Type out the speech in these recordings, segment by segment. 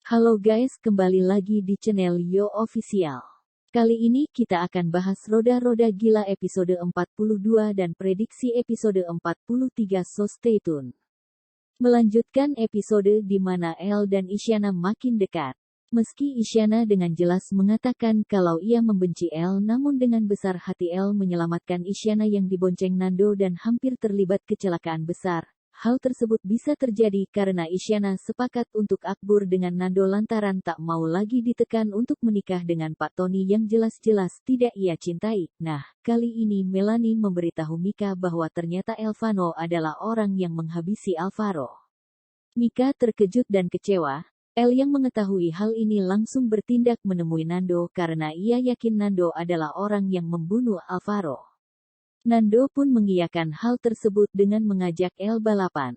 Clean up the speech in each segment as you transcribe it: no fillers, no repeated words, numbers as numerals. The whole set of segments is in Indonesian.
Halo guys, kembali lagi di channel Yo Official. Kali ini kita akan bahas Roda-Roda Gila episode 42 dan prediksi episode 43, so stay tune. Melanjutkan episode di mana Elle dan Isyana makin dekat. Meski Isyana dengan jelas mengatakan kalau ia membenci Elle, namun dengan besar hati Elle menyelamatkan Isyana yang dibonceng Nando dan hampir terlibat kecelakaan besar. Hal tersebut bisa terjadi karena Isyana sepakat untuk akur dengan Nando lantaran tak mau lagi ditekan untuk menikah dengan Pak Tony yang jelas-jelas tidak ia cintai. Nah, kali ini Melanie memberitahu Mika bahwa ternyata Elvano adalah orang yang menghabisi Alvaro. Mika terkejut dan kecewa. Elle yang mengetahui hal ini langsung bertindak menemui Nando karena ia yakin Nando adalah orang yang membunuh Alvaro. Nando pun mengiyakan hal tersebut dengan mengajak Elle balapan.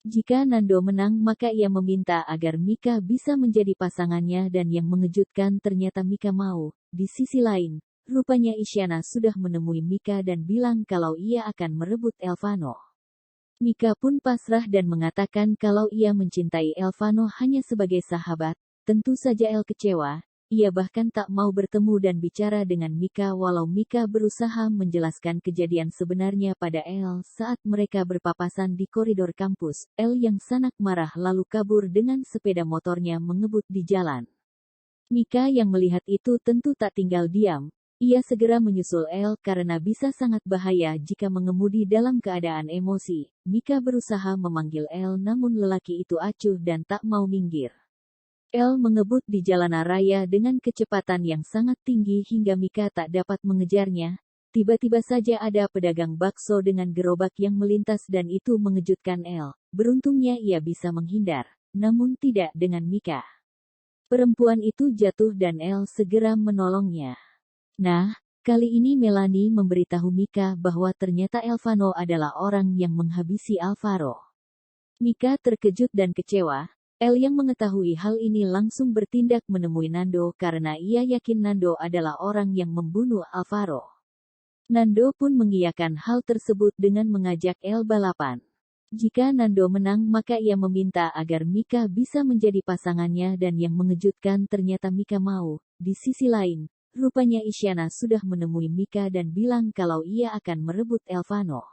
Jika Nando menang maka ia meminta agar Mika bisa menjadi pasangannya dan yang mengejutkan ternyata Mika mau. Di sisi lain, rupanya Isyana sudah menemui Mika dan bilang kalau ia akan merebut Elvano. Mika pun pasrah dan mengatakan kalau ia mencintai Elvano hanya sebagai sahabat. Tentu saja Elle kecewa. Ia bahkan tak mau bertemu dan bicara dengan Mika walau Mika berusaha menjelaskan kejadian sebenarnya pada Elle saat mereka berpapasan di koridor kampus. Elle yang sangat marah lalu kabur dengan sepeda motornya mengebut di jalan. Mika yang melihat itu tentu tak tinggal diam. Ia segera menyusul Elle karena bisa sangat bahaya jika mengemudi dalam keadaan emosi. Mika berusaha memanggil Elle namun lelaki itu acuh dan tak mau minggir. Elle mengebut di jalanan raya dengan kecepatan yang sangat tinggi hingga Mika tak dapat mengejarnya. Tiba-tiba saja ada pedagang bakso dengan gerobak yang melintas dan itu mengejutkan Elle. Beruntungnya ia bisa menghindar, namun tidak dengan Mika. Perempuan itu jatuh dan Elle segera menolongnya. Nah, kali ini Melanie memberitahu Mika bahwa ternyata Elvano adalah orang yang menghabisi Alvaro. Mika terkejut dan kecewa. Elle yang mengetahui hal ini langsung bertindak menemui Nando karena ia yakin Nando adalah orang yang membunuh Alvaro. Nando pun mengiyakan hal tersebut dengan mengajak Elle balapan. Jika Nando menang maka ia meminta agar Mika bisa menjadi pasangannya dan yang mengejutkan ternyata Mika mau. Di sisi lain, rupanya Isyana sudah menemui Mika dan bilang kalau ia akan merebut Elvano.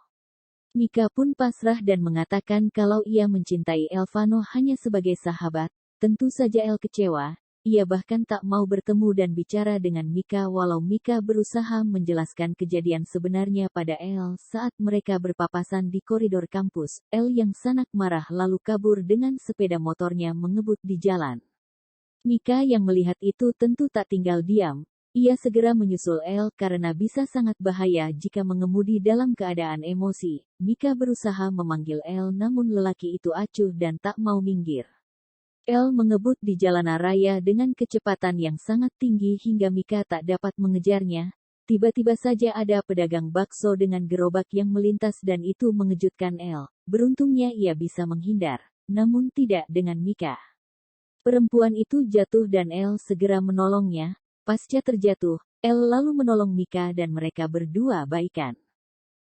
Mika pun pasrah dan mengatakan kalau ia mencintai Elvano hanya sebagai sahabat. Tentu saja Elle kecewa. Ia bahkan tak mau bertemu dan bicara dengan Mika walau Mika berusaha menjelaskan kejadian sebenarnya pada Elle saat mereka berpapasan di koridor kampus. Elle yang sangat marah lalu kabur dengan sepeda motornya mengebut di jalan. Mika yang melihat itu tentu tak tinggal diam. Ia segera menyusul Elle karena bisa sangat bahaya jika mengemudi dalam keadaan emosi. Mika berusaha memanggil Elle namun lelaki itu acuh dan tak mau minggir. Elle mengebut di jalanan raya dengan kecepatan yang sangat tinggi hingga Mika tak dapat mengejarnya. Tiba-tiba saja ada pedagang bakso dengan gerobak yang melintas dan itu mengejutkan Elle. Beruntungnya ia bisa menghindar, namun tidak dengan Mika. Perempuan itu jatuh dan Elle segera menolongnya. Pasca terjatuh, Elle lalu menolong Mika dan mereka berdua baikan.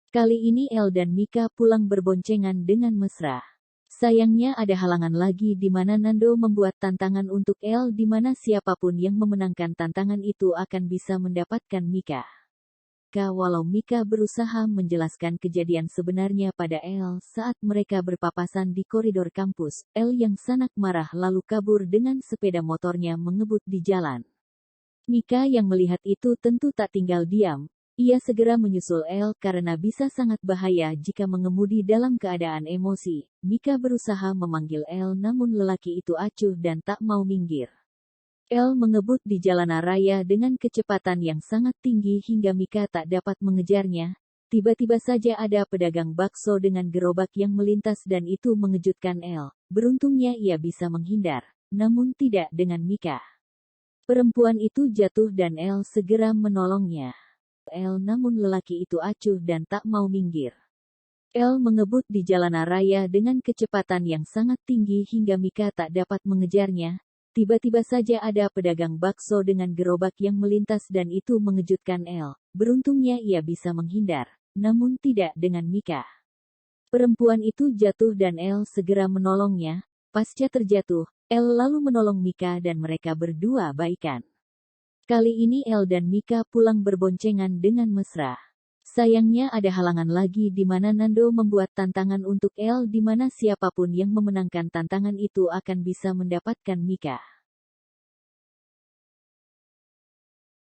Kali ini Elle dan Mika pulang berboncengan dengan mesra. Sayangnya ada halangan lagi di mana Nando membuat tantangan untuk Elle di mana siapapun yang memenangkan tantangan itu akan bisa mendapatkan Mika. Walau Mika berusaha menjelaskan kejadian sebenarnya pada Elle saat mereka berpapasan di koridor kampus, Elle yang sangat marah lalu kabur dengan sepeda motornya mengebut di jalan. Mika yang melihat itu tentu tak tinggal diam. Ia segera menyusul Elle karena bisa sangat bahaya jika mengemudi dalam keadaan emosi. Mika berusaha memanggil Elle namun lelaki itu acuh dan tak mau minggir. Elle mengebut di jalanan raya dengan kecepatan yang sangat tinggi hingga Mika tak dapat mengejarnya. Tiba-tiba saja ada pedagang bakso dengan gerobak yang melintas dan itu mengejutkan Elle. Beruntungnya ia bisa menghindar, namun tidak dengan Mika. Perempuan itu jatuh dan Elle segera menolongnya. Elle namun lelaki itu acuh dan tak mau minggir. Elle mengebut di jalanan raya dengan kecepatan yang sangat tinggi hingga Mika tak dapat mengejarnya. Tiba-tiba saja ada pedagang bakso dengan gerobak yang melintas dan itu mengejutkan Elle. Beruntungnya ia bisa menghindar, namun tidak dengan Mika. Perempuan itu jatuh dan Elle segera menolongnya. Pasca terjatuh, El lalu menolong Mika dan mereka berdua baikan. Kali ini El dan Mika pulang berboncengan dengan mesra. Sayangnya ada halangan lagi di mana Nando membuat tantangan untuk El di mana siapapun yang memenangkan tantangan itu akan bisa mendapatkan Mika.